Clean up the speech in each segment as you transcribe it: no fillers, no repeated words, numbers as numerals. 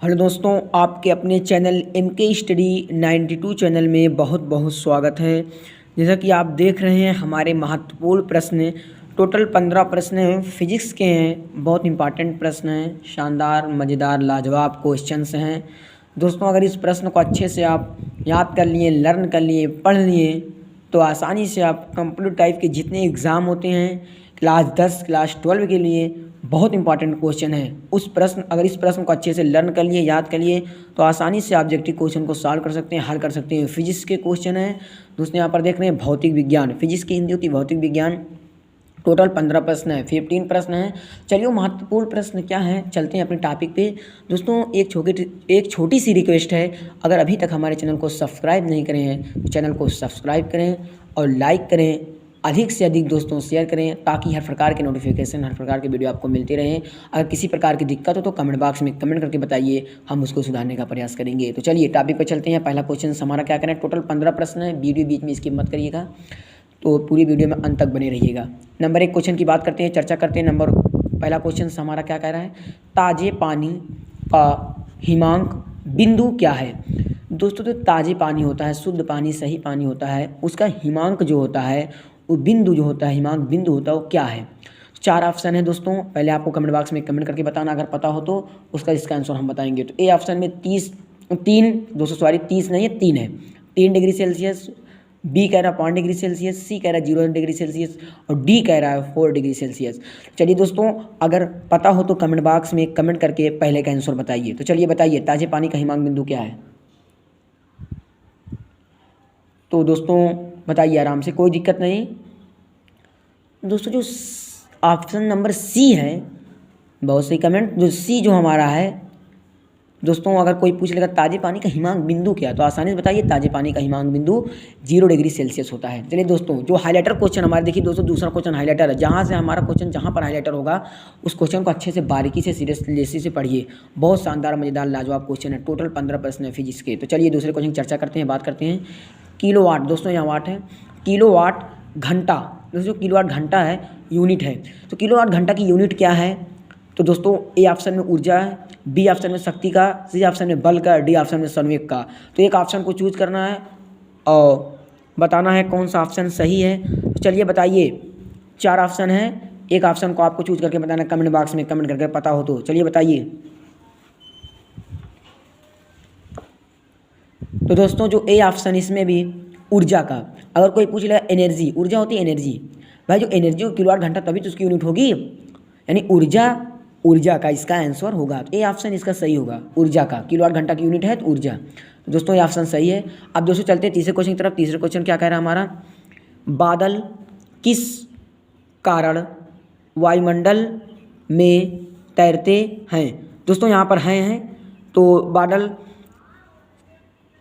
Hello दोस्तों, आपके अपने चैनल MK स्टडी 92 चैनल में बहुत बहुत स्वागत है। जैसा कि आप देख रहे हैं, हमारे महत्वपूर्ण प्रश्न टोटल 15 प्रश्न हैं, फिजिक्स के हैं। बहुत इंपॉर्टेंट प्रश्न हैं, शानदार मज़ेदार लाजवाब क्वेश्चंस हैं। दोस्तों, अगर इस प्रश्न को अच्छे से आप याद कर लिए, लर्न कर लिए, पढ़ लिए, तो आसानी से आप कंप्यूटर टाइप के जितने एग्ज़ाम होते हैं क्लास 10 क्लास 12 के लिए, बहुत इंपॉर्टेंट क्वेश्चन है। अगर इस प्रश्न को अच्छे से लर्न कर लिए, याद कर लिए, तो आसानी से ऑब्जेक्टिव क्वेश्चन को सॉल्व कर सकते हैं, हल कर सकते हैं। फिजिक्स के क्वेश्चन है दोस्तों, यहाँ पर देख रहे हैं भौतिक विज्ञान, फिजिक्स की हिंदी होती है भौतिक विज्ञान। टोटल 15 प्रश्न है, 15 प्रश्न हैं। चलिए, महत्वपूर्ण प्रश्न क्या है, चलते हैं अपने टॉपिक पे। दोस्तों, एक छोटी सी रिक्वेस्ट है, अगर अभी तक हमारे चैनल को सब्सक्राइब नहीं करें हैं तो चैनल को सब्सक्राइब करें और लाइक करें, अधिक से अधिक दोस्तों शेयर करें, ताकि हर प्रकार के नोटिफिकेशन, हर प्रकार के वीडियो आपको मिलते रहें। अगर किसी प्रकार की दिक्कत हो तो कमेंट बॉक्स में कमेंट करके बताइए, हम उसको सुधारने का प्रयास करेंगे। तो चलिए टॉपिक पर चलते हैं। पहला क्वेश्चन हमारा क्या करें, टोटल 15 प्रश्न है, वीडियो बीच में स्किप मत करिएगा, तो पूरी वीडियो में अंत तक बने रहिएगा। नंबर 1 क्वेश्चन की बात करते हैं, चर्चा करते हैं। पहला क्वेश्चन हमारा क्या कह रहा है, ताजे पानी का हिमांक बिंदु क्या है। दोस्तों, जो ताजे पानी होता है, शुद्ध पानी, सही पानी होता है, उसका हिमांक जो होता है, वो बिंदु जो होता है, हिमांक बिंदु होता है, वो क्या है। 4 ऑप्शन है दोस्तों, पहले आपको कमेंट बॉक्स में कमेंट करके बताना, अगर पता हो तो इसका आंसर हम बताएंगे। तो ए ऑप्शन में 30 नहीं है, 3 है, 3 डिग्री सेल्सियस। बी कह रहा है 5 डिग्री सेल्सियस, सी कह रहा है 0 डिग्री सेल्सियस और डी कह रहा है 4 डिग्री सेल्सियस। चलिए दोस्तों, अगर पता हो तो कमेंट बॉक्स में कमेंट करके पहले का आंसर बताइए। तो चलिए बताइए, ताजे पानी का हिमांक बिंदु क्या है। तो दोस्तों बताइए आराम से, कोई दिक्कत नहीं। दोस्तों, जो ऑप्शन नंबर सी है, बहुत सही कमेंट, जो सी जो हमारा है दोस्तों, अगर कोई पूछ लेगा ताजे पानी का हिमांक बिंदु क्या, तो आसानी से बताइए, ताजे पानी का हिमांक बिंदु 0 डिग्री सेल्सियस होता है। चलिए दोस्तों, जो हाईलाइटर क्वेश्चन हमारे, देखिए दोस्तों, दूसरा क्वेश्चन हाईलाइटर है। जहाँ से हमारा क्वेश्चन, जहाँ पर हाईलाइटर होगा, उस क्वेश्चन को अच्छे से बारीकी से सीरियसली से पढ़िए। बहुत शानदार मजेदार लाजवाब क्वेश्चन है, टोटल 15 प्रश्न है फिजिक्स के। तो चलिए दूसरे क्वेश्चन चर्चा करते हैं, बात करते हैं। किलोवाट, दोस्तों यहाँ वाट है, किलोवाट घंटा। दोस्तों, किलोवाट घंटा है, यूनिट है। तो किलोवाट घंटा की यूनिट क्या है। तो दोस्तों, ए ऑप्शन में ऊर्जा है, बी ऑप्शन में शक्ति का, सी ऑप्शन में बल का, डी ऑप्शन में संवेग का। तो एक ऑप्शन को चूज करना है और बताना है कौन सा ऑप्शन सही है। तो चलिए बताइए, 4 ऑप्शन है, एक ऑप्शन को आपको चूज करके बताना, कमेंट बॉक्स में कमेंट करके पता हो तो चलिए बताइए। तो दोस्तों, जो ए ऑप्शन, इसमें भी ऊर्जा का, अगर कोई पूछ लेगा एनर्जी, ऊर्जा होती है एनर्जी, भाई जो एनर्जी हो किलोवाट घंटा, तभी तो उसकी यूनिट होगी, यानी ऊर्जा का इसका आंसर होगा। तो ए ऑप्शन इसका सही होगा, ऊर्जा का, किलोवाट घंटा की यूनिट है तो ऊर्जा। तो दोस्तों, ये ऑप्शन सही है। अब दोस्तों चलते हैं तीसरे क्वेश्चन की तरफ। तीसरे क्वेश्चन क्या कह रहा है हमारा, बादल किस कारण वायुमंडल में तैरते हैं। दोस्तों, यहाँ पर हैं, तो बादल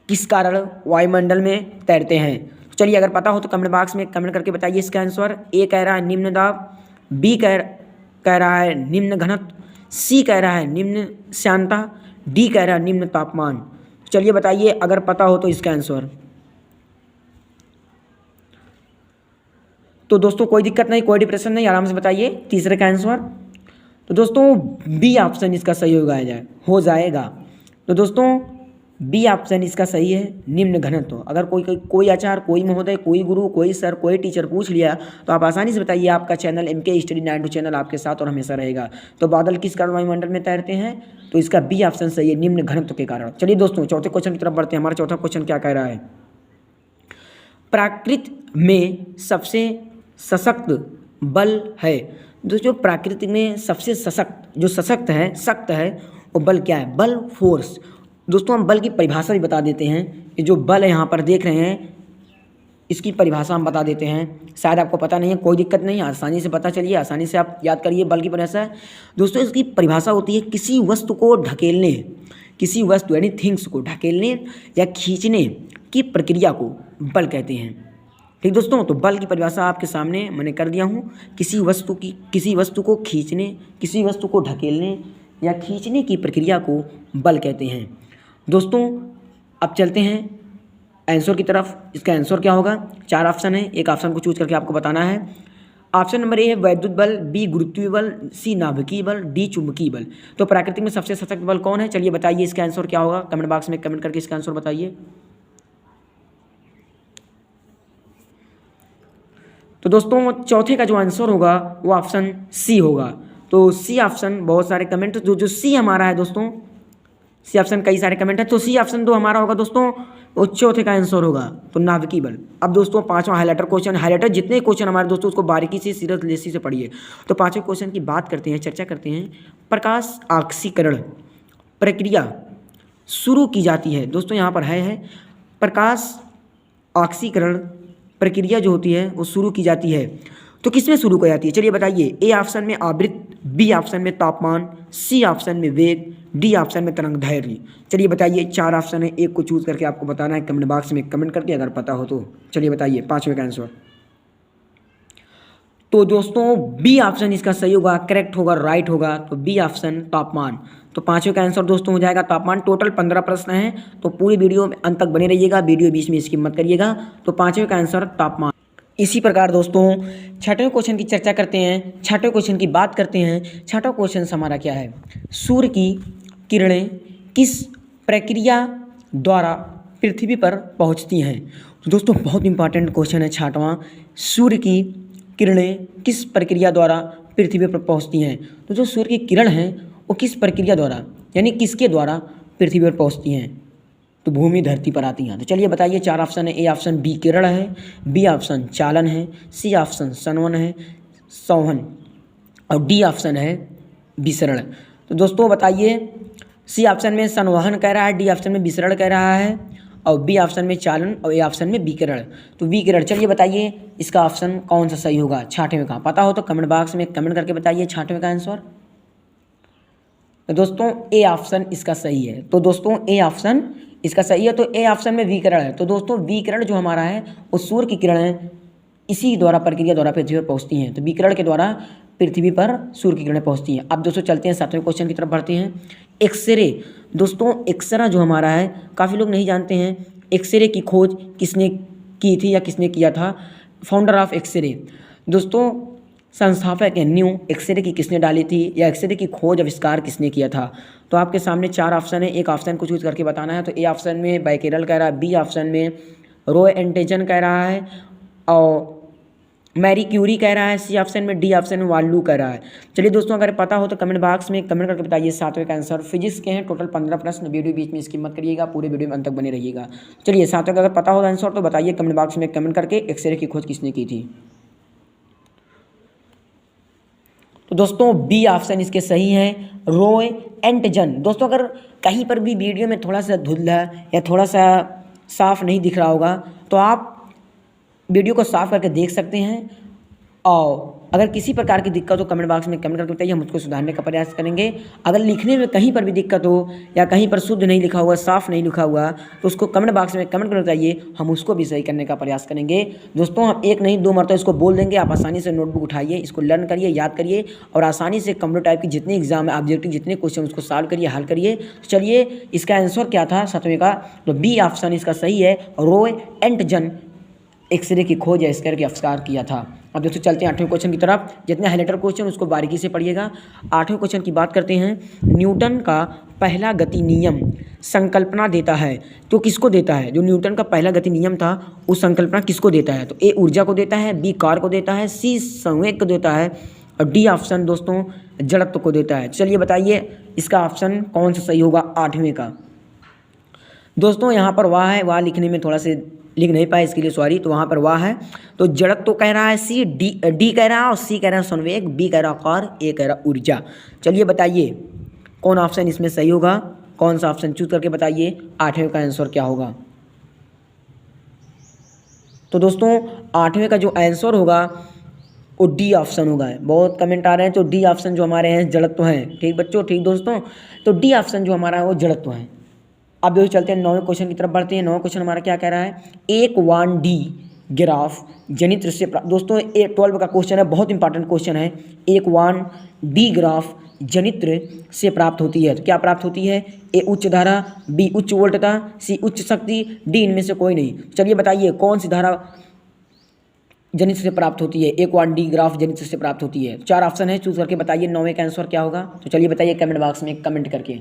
किस कारण वायुमंडल में तैरते हैं। चलिए अगर पता हो तो कमेंट बॉक्स में कमेंट करके बताइए इसका आंसर। ए कह रहा है निम्न दाब, बी कह रहा है निम्न घनत्व, सी कह रहा है निम्न श्यानता, डी कह रहा है निम्न तापमान। चलिए बताइए अगर पता हो तो इसका आंसर। तो दोस्तों, कोई दिक्कत नहीं, कोई डिप्रेशन नहीं, आराम से बताइए तीसरे का आंसर। तो दोस्तों, बी ऑप्शन इसका सही हो जाएगा। तो दोस्तों, बी ऑप्शन इसका सही है, निम्न घनत्व। अगर कोई आचार्य, कोई महोदय, कोई गुरु, कोई सर, कोई टीचर पूछ लिया तो आप आसानी से बताइए, आपका चैनल MK स्टडी 92 चैनल आपके साथ और हमेशा रहेगा। तो बादल किस कारण वायुमंडल में तैरते हैं, तो इसका बी ऑप्शन सही है, निम्न घनत्व के कारण। चलिए दोस्तों, चौथे क्वेश्चन की तरफ बढ़ते हैं। हमारा चौथा क्वेश्चन क्या कह रहा है, प्रकृति में सबसे सशक्त बल है। दोस्तों, प्रकृति में सबसे सशक्त है वो बल क्या है, बल, फोर्स। दोस्तों, हम बल की परिभाषा भी बता देते हैं। ये जो बल है यहाँ पर देख रहे हैं, इसकी परिभाषा हम बता देते हैं। शायद आपको पता नहीं है, कोई दिक्कत नहीं, आसानी से पता चलिए, आसानी से आप याद करिए बल की परिभाषा है। दोस्तों, इसकी परिभाषा होती है किसी वस्तु को ढकेलने, किसी वस्तु यानी थिंग्स को ढकेलने या खींचने की प्रक्रिया को बल कहते हैं। ठीक दोस्तों, तो बल की परिभाषा आपके सामने मैंने कर दिया हूँ। किसी वस्तु को खींचने, किसी वस्तु को ढकेलने या खींचने की प्रक्रिया को बल कहते हैं। दोस्तों, अब चलते हैं आंसर की तरफ। इसका आंसर क्या होगा, 4 ऑप्शन है, एक ऑप्शन को चूज करके आपको बताना है। ऑप्शन नंबर ए है वैद्युत बल, बी गुरुत्वीय बल, सी नाभिकीय बल, डी चुंबकीय बल। तो प्राकृतिक में सबसे सशक्त बल कौन है? चलिए बताइए इसका आंसर क्या होगा, कमेंट बॉक्स में कमेंट करके इसका आंसर बताइए। तो दोस्तों चौथे का जो आंसर होगा वो ऑप्शन सी होगा। तो सी ऑप्शन, बहुत सारे कमेंट जो सी हमारा है दोस्तों, सी ऑप्शन कई सारे कमेंट है, तो सी ऑप्शन जो हमारा होगा दोस्तों वो चौथे का आंसर होगा, तो नाभिकीय बल। अब दोस्तों पांचवा हाइलाइटर क्वेश्चन, हाइलाइटर जितने क्वेश्चन हमारे दोस्तों उसको बारीकी से सीरियसली से पढ़िए। तो पांचवें क्वेश्चन की बात करते हैं, चर्चा करते हैं। प्रकाश ऑक्सीकरण प्रक्रिया शुरू की जाती है, दोस्तों यहाँ पर है प्रकाश ऑक्सीकरण प्रक्रिया जो होती है वो शुरू की जाती है, तो किसमें शुरू की जाती है? चलिए बताइए। ए ऑप्शन में आवृत्त, बी ऑप्शन में तापमान, सी ऑप्शन में वेग, डी ऑप्शन में तरंग दैर्घ्य। चलिए बताइए, चार ऑप्शन है, एक को चूज करके आपको बताना है, कमेंट बॉक्स में कमेंट करके अगर पता हो तो। चलिए बताइए पांचवें का आंसर। तो दोस्तों बी ऑप्शन इसका सही होगा, करेक्ट होगा, राइट होगा। तो बी ऑप्शन तापमान। तो पांचवें का आंसर दोस्तों हो जाएगा तापमान। टोटल 15 प्रश्न हैं, तो पूरी वीडियो में अंत तक बने रहिएगा, वीडियो बीच में स्किप मत करिएगा। तो पांचवें का आंसर तापमान। इसी प्रकार दोस्तों छठवें क्वेश्चन की चर्चा करते हैं, छठवें क्वेश्चन की बात करते हैं। छठवां क्वेश्चन हमारा क्या है? सूर्य की किरणें किस प्रक्रिया द्वारा पृथ्वी पर पहुंचती हैं? तो दोस्तों बहुत इंपॉर्टेंट क्वेश्चन है छठवां। सूर्य की किरणें किस प्रक्रिया द्वारा पृथ्वी पर पहुंचती हैं? तो जो सूर्य की किरण हैं वो किस प्रक्रिया द्वारा, यानी किसके द्वारा पृथ्वी पर पहुंचती हैं? तो भूमि धरती पर आती हैं। तो चलिए बताइए, चार ऑप्शन है। ए ऑप्शन बी किरण है, बी ऑप्शन चालन है, सी ऑप्शन संवहन है, संवहन, और डी ऑप्शन है विसरण। तो दोस्तों बताइए, सी ऑप्शन में संवहन कह रहा है, डी ऑप्शन में विसरण कह रहा है, और बी ऑप्शन में चालन, और ए ऑप्शन में विकिरण। तो विकिरण। चलिए बताइए इसका ऑप्शन कौन सा सही होगा छठवें का? पता हो तो कमेंट बॉक्स में कमेंट करके बताइए छठवें का आंसर। तो दोस्तों ए ऑप्शन इसका सही है। तो दोस्तों ए ऑप्शन इसका सही है, तो ए ऑप्शन में विकिरण है। तो दोस्तों विकिरण जो हमारा है वो सूर्य की किरणें इसी द्वारा प्रक्रिया द्वारा पृथ्वी पर पहुंचती हैं। तो विकिरण के द्वारा पृथ्वी पर सूर्य की किरणें पहुंचती हैं। अब दोस्तों चलते हैं सातवें क्वेश्चन की तरफ बढ़ते हैं। एक्सरे। दोस्तों एक्सरा जो हमारा है, काफ़ी लोग नहीं जानते हैं एक्सरे की खोज किसने की थी या किसने किया था। फाउंडर ऑफ एक्सरे, दोस्तों संस्थापक है न्यू, एक्सरे की किसने डाली थी या एक्सरे की खोज आविष्कार किसने किया था? तो आपके सामने चार ऑप्शन है, एक ऑप्शन को चूज करके बताना है। तो ए ऑप्शन में बैकेरल कह रहा है, बी ऑप्शन में रॉय एंटेजन कह रहा है, और मैरी क्यूरी कह रहा है, सी ऑप्शन में, डी ऑप्शन में वाल्लू कह रहा है। चलिए दोस्तों अगर पता हो तो कमेंट बॉक्स में कमेंट करके बताइए सातवें का आंसर। फिजिक्स के हैं टोटल 15 प्रश्न, वीडियो बीच में स्किप मत करिएगा, पूरे वीडियो में अंत तक बने रहिएगा। चलिए सातवें का अगर पता हो आंसर तो बताइए कमेंट बॉक्स में कमेंट करके एक्सरे की खोज किसने की थी। तो दोस्तों बी ऑप्शन इसके सही है, रॉय एंटेजन। दोस्तों अगर कहीं पर भी वीडियो में थोड़ा सा धुंधला या थोड़ा सा साफ नहीं दिख रहा होगा तो आप वीडियो को साफ करके देख सकते हैं, और अगर किसी प्रकार की दिक्कत हो कमेंट बॉक्स में कमेंट करके बताइए, हम उसको सुधारने का प्रयास करेंगे। अगर लिखने में कहीं पर भी दिक्कत हो या कहीं पर शुद्ध नहीं लिखा हुआ, साफ़ नहीं लिखा हुआ, तो उसको कमेंट बॉक्स में कमेंट करके बताइए, हम उसको भी सही करने का प्रयास करेंगे। दोस्तों हम एक नहीं दो मरतबा इसको बोल देंगे, आप आसानी से नोटबुक उठाइए, इसको लर्न करिए, याद करिए, और आसानी से कंप्यूटर टाइप की जितने एग्जाम है ऑब्जेक्टिव जितने क्वेश्चन उसको सॉल्व करिए, हल करिए। चलिए इसका आंसर क्या था सातवें का? तो बी ऑप्शन इसका सही है, रॉय एंटेजन एक्सरे की खोज या स्कैर के आविष्कार किया था। अब दोस्तों चलते हैं आठवें क्वेश्चन की तरफ। जितने हाइलाइटर क्वेश्चन उसको बारीकी से पढ़िएगा। आठवें क्वेश्चन की बात करते हैं। न्यूटन का पहला गति नियम संकल्पना देता है, तो किसको देता है? जो न्यूटन का पहला गति नियम था उस संकल्पना किसको देता है? तो ए ऊर्जा को देता है, बी कार को देता है, सी संवेग को देता है, और डी ऑप्शन दोस्तों जड़त्व को देता है। चलिए बताइए इसका ऑप्शन कौन सा सही होगा आठवें का? दोस्तों यहाँ पर वाह है, वाह लिखने में थोड़ा से लिख नहीं पाए, इसके लिए सॉरी। तो वहाँ पर वाह है, तो जड़त्व तो कह रहा है सी, डी कह रहा है, और सी कह रहा है संवेग, बी कह रहा है कार, ए कह रहा ऊर्जा। चलिए बताइए कौन ऑप्शन इसमें सही होगा, कौन सा ऑप्शन चूज करके बताइए आठवें का आंसर क्या होगा। तो दोस्तों आठवें का जो आंसर होगा वो डी ऑप्शन होगा। बहुत कमेंट आ रहे हैं, तो डी ऑप्शन जो हमारे हैं जड़त्व हैं। ठीक बच्चों, ठीक दोस्तों, तो डी ऑप्शन जो हमारा है वो जड़त्व है। अब जो चलते हैं नौवें क्वेश्चन की तरफ बढ़ते हैं। नौवें क्वेश्चन हमारा क्या कह रहा है? एक 1D ग्राफ जनित्र से प्राप्त। दोस्तों ये 12 का क्वेश्चन है, बहुत इंपॉर्टेंट क्वेश्चन है। एक 1D ग्राफ जनित्र से प्राप्त होती है, तो क्या प्राप्त होती है? ए उच्च धारा, बी उच्च वोल्टता, सी उच्च शक्ति, डी इनमें से कोई नहीं। चलिए बताइए कौन सी धारा जनित्र से प्राप्त होती है, एक वन डी ग्राफ जनित्र से प्राप्त होती है। 4 ऑप्शन है, चूज करके बताइए 9वें का आंसर क्या होगा। तो चलिए बताइए कमेंट बॉक्स में कमेंट करके।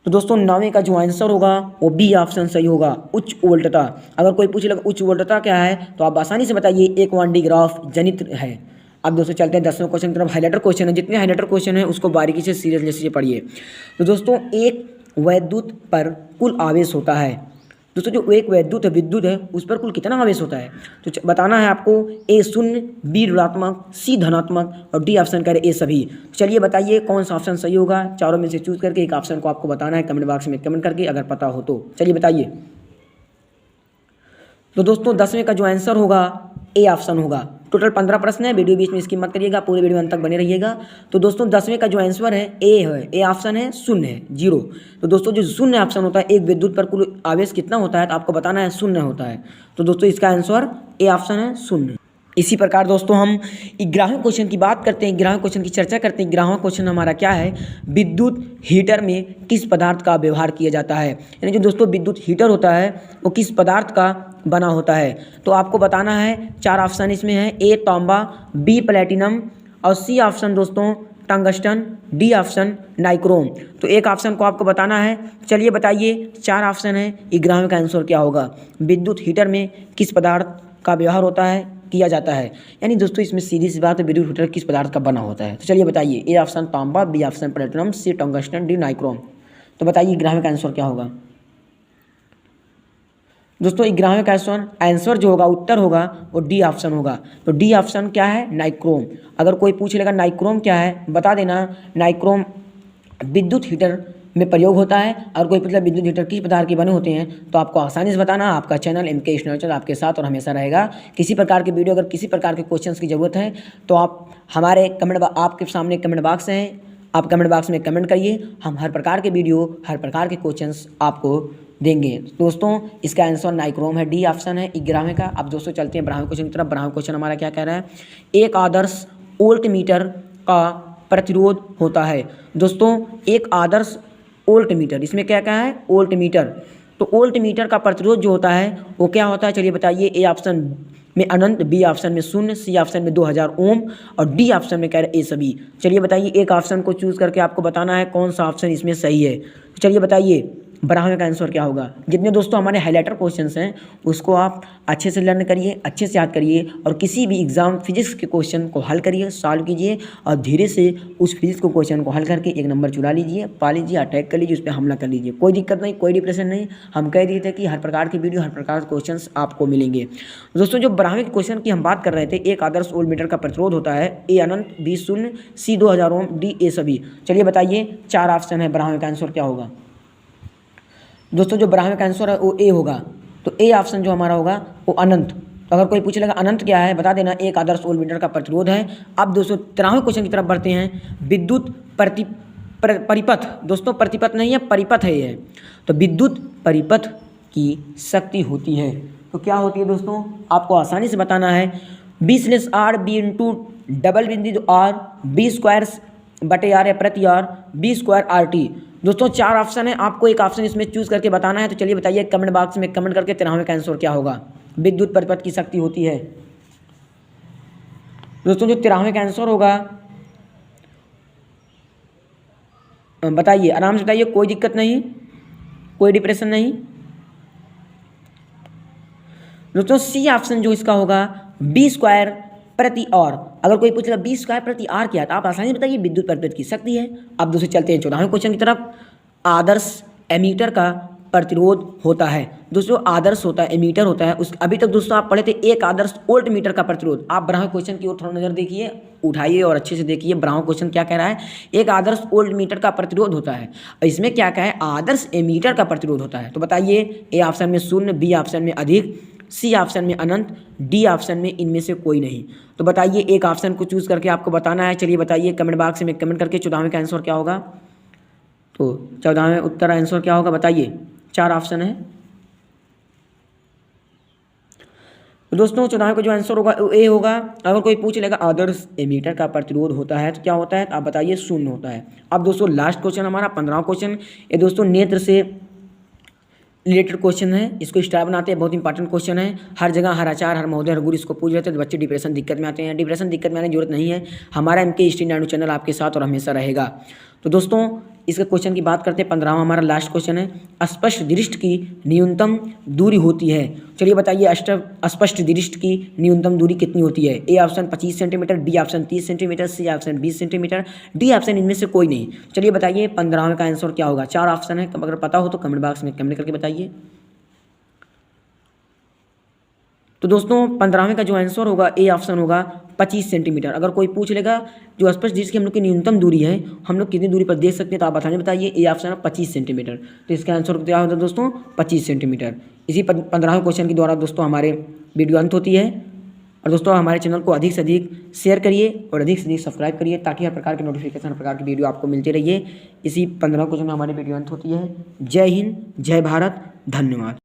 तो दोस्तों 9वें का जो आंसर होगा वो बी ऑप्शन सही होगा, उच्च वोल्टता। अगर कोई पूछ लेगा उच्च वोल्टता क्या है तो आप आसानी से बताइए एक वन डी ग्राफ जनित्र है। अब दोस्तों चलते हैं 10वें क्वेश्चन की तरफ। हाइलाइटर क्वेश्चन है, जितने हाइलाइटर क्वेश्चन है उसको बारीकी से सीरियसली से पढ़िए। तो दोस्तों एक वैद्युत पर कुल आवेश होता है। दोस्तों जो एक विद्युत है उस पर कुल कितना आवेश होता है तो बताना है आपको। ए शून्य, बी ऋणात्मक, सी धनात्मक और डी ऑप्शन करे ए सभी। चलिए बताइए कौन सा ऑप्शन सही होगा, चारों में से चूज करके एक ऑप्शन को आपको बताना है कमेंट बॉक्स में कमेंट करके, अगर पता हो तो चलिए बताइए। तो दोस्तों 10वें का जो आंसर होगा ए ऑप्शन होगा। टोटल 15 प्रश्न है, वीडियो बीच में स्किप मत करिएगा, पूरे वीडियो अंत तक बने रहिएगा। तो दोस्तों 10वें का जो आंसर है ए ऑप्शन है, शून्य है, 0। तो दोस्तों जो शून्य ऑप्शन होता है, एक विद्युत पर कुल आवेश कितना होता है तो आपको बताना है शून्य होता है। तो दोस्तों इसका आंसर ए ऑप्शन है, शून्य। इसी प्रकार दोस्तों हम 11वें क्वेश्चन की बात करते हैं, 11वें क्वेश्चन की चर्चा करते हैं। 11वां क्वेश्चन हमारा क्या है, विद्युत हीटर में किस पदार्थ का व्यवहार किया जाता है। यानी जो दोस्तों विद्युत हीटर होता है वो किस पदार्थ का बना होता है तो आपको बताना है। 4 ऑप्शन इसमें है, ए तांबा, बी प्लेटिनम और सी ऑप्शन दोस्तों टंगस्टन, डी ऑप्शन नाइक्रोम। तो एक ऑप्शन को आपको बताना है। चलिए बताइए 4 ऑप्शन है, 11वें का आंसर क्या होगा। विद्युत हीटर में किस पदार्थ का व्यवहार होता है, किया जाता है। यानी दोस्तों इसमें सीधी सी बात है, विद्युत हीटर किस पदार्थ का बना होता है। तो चलिए बताइए, ए ऑप्शन तांबा, बी ऑप्शन प्लेटिनम, सी टंगस्टन, डी नाइक्रोम। तो बताइए 11वें का आंसर क्या होगा। दोस्तों 11वें का आंसर जो होगा, उत्तर होगा वो डी ऑप्शन होगा। तो डी ऑप्शन क्या है, नाइक्रोम। अगर कोई पूछ लेगा नाइक्रोम क्या है, बता देना नाइक्रोम विद्युत हीटर में प्रयोग होता है। और कोई मतलब विद्युत हीटर किस प्रकार के बने होते हैं तो आपको आसानी से बताना। आपका चैनल MK स्टडी आपके साथ और हमेशा रहेगा। किसी प्रकार की वीडियो, अगर किसी प्रकार के क्वेश्चंस की ज़रूरत है तो आप हमारे आपके सामने कमेंट बॉक्स है, आप कमेंट बॉक्स में कमेंट करिए। हम हर प्रकार के वीडियो, हर प्रकार के क्वेश्चंस आपको देंगे। दोस्तों इसका आंसर नाइक्रोम है, डी ऑप्शन है 11वें का। अब दोस्तों चलते हैं 12वें क्वेश्चन की तरफ। 12वां क्वेश्चन हमारा क्या कह रहा है, एक आदर्श वोल्ट मीटर का प्रतिरोध होता है। दोस्तों एक आदर्श वोल्ट मीटर, इसमें क्या क्या है, वोल्ट मीटर। तो वोल्ट मीटर का प्रतिरोध जो होता है वो क्या होता है, चलिए बताइए। ए ऑप्शन में अनंत, बी ऑप्शन में शून्य, सी ऑप्शन में 2000 ओम और डी ऑप्शन में कह रहे ए सभी। चलिए बताइए एक ऑप्शन को चूज करके आपको बताना है कौन सा ऑप्शन इसमें सही है। तो चलिए बताइए 12वें का आंसर क्या होगा। जितने दोस्तों हमारे हाइलाइटर क्वेश्चंस हैं उसको आप अच्छे से लर्न करिए, अच्छे से याद करिए और किसी भी एग्जाम फिजिक्स के क्वेश्चन को हल करिए, सॉल्व कीजिए और धीरे से उस फिजिक्स को क्वेश्चन को हल करके 1 नंबर चुरा लीजिए, पा लीजिए, अटैक कर लीजिए, उस पर हमला कर लीजिए। कोई दिक्कत नहीं, कोई डिप्रेशन नहीं। हम कह दिए थे कि हर प्रकार की वीडियो, हर प्रकार के क्वेश्चन आपको मिलेंगे। दोस्तों जो 12वें क्वेश्चन की हम बात कर रहे थे, एक आदर्श वोल्ट मीटर का प्रतिरोध होता है, ए अनंत, बी शून्य, सी 2000 ओम, डी ए सभी। चलिए बताइए 4 ऑप्शन है, 12वें का आंसर क्या होगा। दोस्तों जो 12वें का आंसर है वो ए होगा। तो ए ऑप्शन जो हमारा होगा वो अनंत। तो अगर कोई पूछेगा अनंत क्या है बता देना, एक आदर्श वोल्ट मीटर का प्रतिरोध है। अब दोस्तों 13वें क्वेश्चन की तरफ बढ़ते हैं। विद्युत परिपथ, दोस्तों प्रतिपथ नहीं है, परिपथ है ये। तो विद्युत परिपथ की शक्ति होती है तो क्या होती है दोस्तों, आपको आसानी से बताना है। B/R B इंटू डबल बिंदु R B² है प्रति R B² RT। दोस्तों 4 ऑप्शन है, आपको एक ऑप्शन इसमें चूज करके बताना है। तो चलिए बताइए कमेंट बॉक्स में कमेंट करके 13वें का आंसर क्या होगा। विद्युत परिपथ की शक्ति होती है। दोस्तों जो 13वें का आंसर होगा बताइए, आराम से बताइए, कोई दिक्कत नहीं, कोई डिप्रेशन नहीं। दोस्तों सी ऑप्शन जो इसका होगा B² प्रति R। अगर कोई पूछेगा B² प्रति R क्या है तो आप आसानी से बताइए विद्युत परिपथ की शक्ति है। अब दोस्तों चलते हैं 14वें क्वेश्चन की तरफ। आदर्श एमीटर का प्रतिरोध होता है। दोस्तों आदर्श होता है, एमीटर होता है। उस अभी तक दोस्तों आप पढ़े थे एक आदर्श वोल्ट मीटर का प्रतिरोध। आप 12वें क्वेश्चन की ओर थोड़ा नजर देखिए, उठाइए और अच्छे से देखिए 12वां क्वेश्चन क्या कह रहा है। एक आदर्श वोल्ट मीटर का प्रतिरोध होता है और इसमें क्या क्या है, आदर्श एमीटर का प्रतिरोध होता है। तो बताइए ए ऑप्शन में शून्य, बी ऑप्शन में अधिक, सी ऑप्शन में अनंत, डी ऑप्शन में इनमें से कोई नहीं। तो बताइए एक ऑप्शन को चूज करके आपको बताना है। चलिए बताइए कमेंट बॉक्स में कमेंट करके 14वें का आंसर क्या होगा। तो 14वें उत्तर आंसर क्या होगा बताइए। 4 ऑप्शन है। तो दोस्तों 14वें का जो आंसर होगा वो ए होगा। अगर कोई पूछ लेगा आदर्श एमीटर का प्रतिरोध होता है तो क्या होता है, तो आप बताइए शून्य होता है। अब दोस्तों लास्ट क्वेश्चन हमारा 15वां क्वेश्चन। ये दोस्तों रिलेटेड क्वेश्चन है, इसको स्टार बनाते हैं, बहुत इंपॉर्टेंट क्वेश्चन है। हर जगह हर आचार्य, हर महोदय, हर गुरु इसको पूछ रहे थे, तो बच्चे डिप्रेशन दिक्कत में आते हैं। डिप्रेशन दिक्कत में आने की जरूरत नहीं है, हमारा MK हिस्ट्री 92 चैनल आपके साथ और हमेशा रहेगा। तो दोस्तों इसके क्वेश्चन की बात करते हैं। 15वां हमारा लास्ट क्वेश्चन है, स्पष्ट दृष्टि की न्यूनतम दूरी होती है। चलिए बताइए, स्पष्ट दृष्टि की न्यूनतम दूरी कितनी होती है? A option 25 centimetre, B option 30 centimetre, C option 20 centimetre, D option इनमें से कोई नहीं। चलिए बताइए 15वें का आंसर क्या होगा? 4 ऑप्शन है, अगर पता हो तो कमेंट बॉक्स में कमेंट करके बताइए। तो दोस्तों 15वें का जो आंसर होगा ए ऑप्शन होगा 25 सेंटीमीटर। अगर कोई पूछ लेगा जो स्पष्ट जिसकी हम लोग की न्यूनतम दूरी है, हम लोग कितनी दूरी पर देख सकते हैं, तो आप बताइए। ए ऑप्शन है 25 सेंटीमीटर। तो इसका आंसर क्या होता है दोस्तों? 25 सेंटीमीटर। इसी 15वें क्वेश्चन के द्वारा दोस्तों हमारे वीडियो अंत होती है। और दोस्तों हमारे चैनल को अधिक से अधिक शेयर करिए और अधिक से अधिक सब्सक्राइब करिए, ताकि हर प्रकार के नोटिफिकेशन, हर प्रकार की वीडियो आपको मिलती रहिए। इसी 15 क्वेश्चन में हमारी वीडियो अंत होती है। जय हिंद, जय भारत, धन्यवाद।